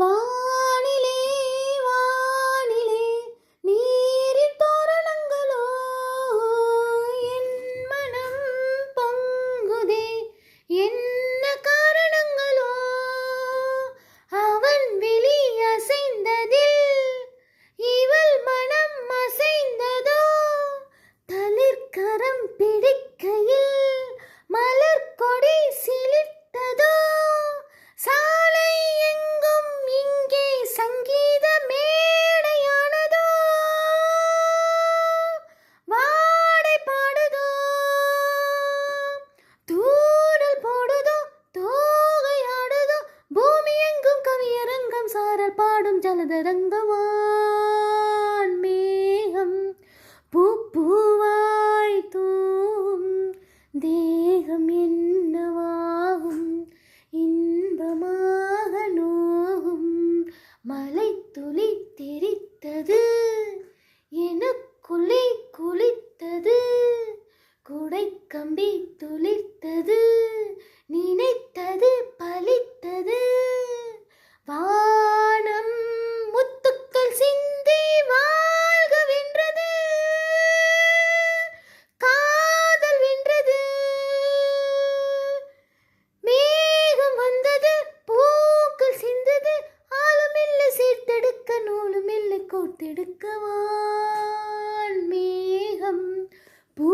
வானிலே வானிலே நீரின் தோரணங்களோ என் மனம் பொங்குதே என்ன காரணங்களோ அவன் விழி அசைந்ததில் இவள் மனம் அசைந்ததோ தளிர்கரம் பிடிக்கையில் மலர் கொடி சிலிர்த்ததோ சாலை எங்கும் இங்கே சங்கீத மேடையானதோ வாடை பாடுதோ தூரல் போடுதோ தோகையாடுதோ பூமி எங்கும் கவியரங்கம் சாரல் பாடும் ஜலதரங்கவான் மேகம் பூவாய் தூம் தேகம் என்னவாகும் இன்பமாக நோகும் மலை துளி தெரித்தது எனக்குள்ளே குளித்தது குடை கம்பி துளிர்த்தது நினைத்தது பலித்தது வானம் முத்துக்கள் சிந்தி வாழ்க வென்றது காதல் வென்றது மேகம் வந்தது பூக்கள் சிந்தது ஆளுமில்லை சீர்த்தெடுக்க நூலுமில்லை கோர்த்தெடுக்கவான் மேகம் பூ